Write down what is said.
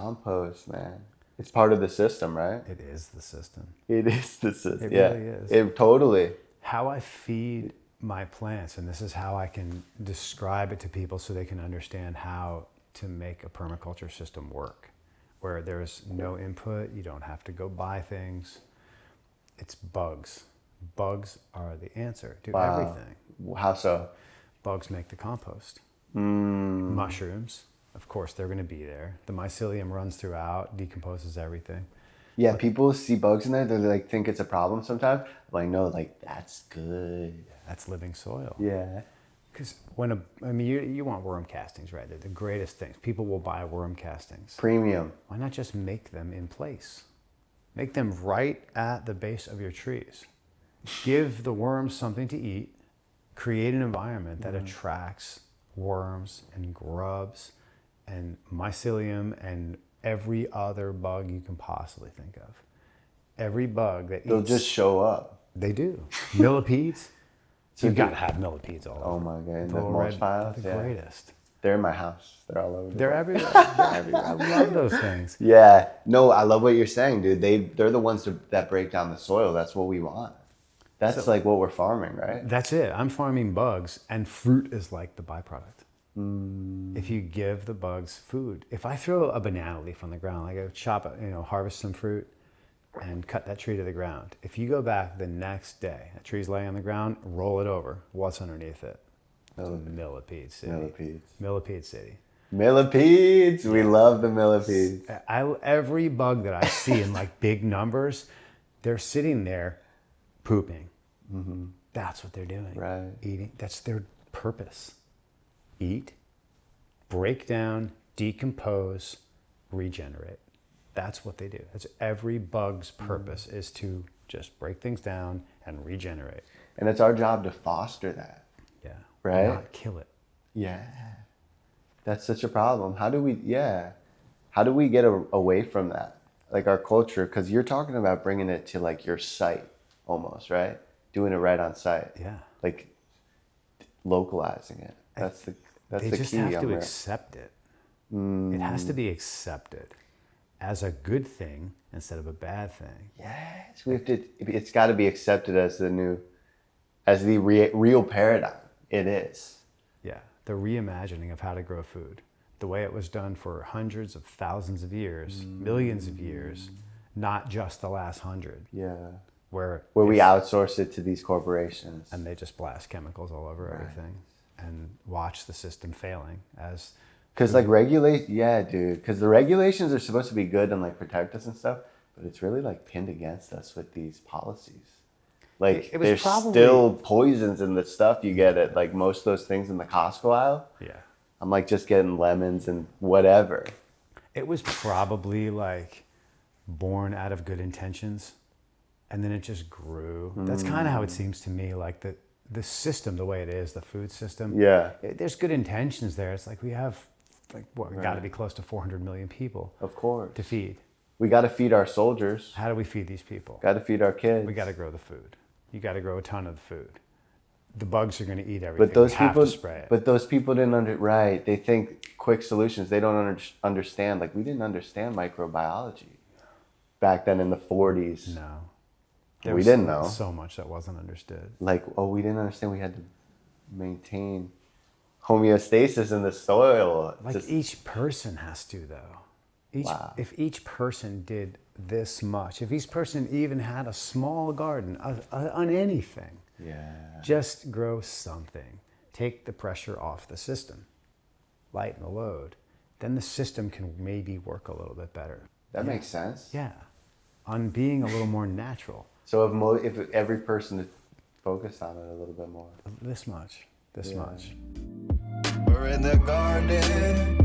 compost, man. It's part of the system, right? It is the system. It is the system. It Yeah. really is. It totally. How I feed my plants, and this is how I can describe it to people so they can understand how to make a permaculture system work, where there's no input, you don't have to go buy things. It's bugs. Bugs are the answer to everything. How so? Bugs make the compost. Mushrooms, of course, they're going to be there. The mycelium runs throughout, decomposes everything. Yeah, people see bugs in there, they like think it's a problem sometimes. I'm like, no, like that's good. That's living soil. Yeah. Because you want worm castings, right? They're the greatest things. People will buy worm castings. Premium. Why not just make them in place? Make them right at the base of your trees. Give the worms something to eat. Create an environment that attracts worms and grubs and mycelium and every other bug you can possibly think of. Every bug that They'll eats, just show up. they do. Millipedes. You've got to have millipedes all over. Oh my god, The the little mulch red- piles. The Yeah. greatest. They're in my house. They're all over. They're everywhere. They're everywhere. I love those things. Yeah. No, I love what you're saying, dude. They're the ones that break down the soil. That's what we want. That's like what we're farming, right? That's it. I'm farming bugs, and fruit is like the byproduct. If you give the bugs food, if I throw a banana leaf on the ground, I go chop it, harvest some fruit, and cut that tree to the ground. If you go back the next day, that tree's laying on the ground, roll it over. What's underneath it? Millipede city. Millipedes. Millipede city. Millipedes. We love the millipedes. Every bug that I see in like big numbers, they're sitting there pooping. That's what they're doing. Right. Eating. That's their purpose. Eat, break down, decompose, regenerate. That's what they do. That's every bug's purpose is to just break things down and regenerate. And it's our job to foster that. Yeah. Right? Not kill it. Yeah. That's such a problem. How do we get away from that? Like our culture, because you're talking about bringing it to like your site almost, right? Doing it right on site. Yeah. Like localizing it. That's the They key. just have to accept it. It has to be accepted as a good thing instead of a bad thing. Yes, it's got to be accepted as the real paradigm. It is. Yeah, the reimagining of how to grow food, the way it was done for hundreds of thousands of years, millions of years, not just the last 100. Yeah. Where we outsource it to these corporations. And they just blast chemicals all over everything and watch the system failing as... Because like because the regulations are supposed to be good and like protect us and stuff, but it's really like pinned against us with these policies. Like there's still poisons in the stuff you get at like most of those things in the Costco aisle. Yeah. I'm like just getting lemons and whatever. It was probably like born out of good intentions and then it just grew. That's kind of how it seems to me, like the system, the way it is, the food system. Yeah. There's good intentions there. It's like we have got to be close to 400 million people. Of course. To feed. We got to feed our soldiers. How do we feed these people? Got to feed our kids. We got to grow the food. You got to grow a ton of the food. The bugs are going to eat everything. But those people, spray it. But those people didn't right. They think quick solutions. They don't understand. Like we didn't understand microbiology back then in the 40s. No. We didn't know. So much that wasn't understood. Like, we didn't understand we had to maintain homeostasis in the soil. Like each person has to, though. If each person did this much, if each person even had a small garden on anything, just grow something, take the pressure off the system, lighten the load, then the system can maybe work a little bit better. That makes sense. Yeah. On being a little more natural. So if every person focused on it a little bit more. This much. We're in the garden.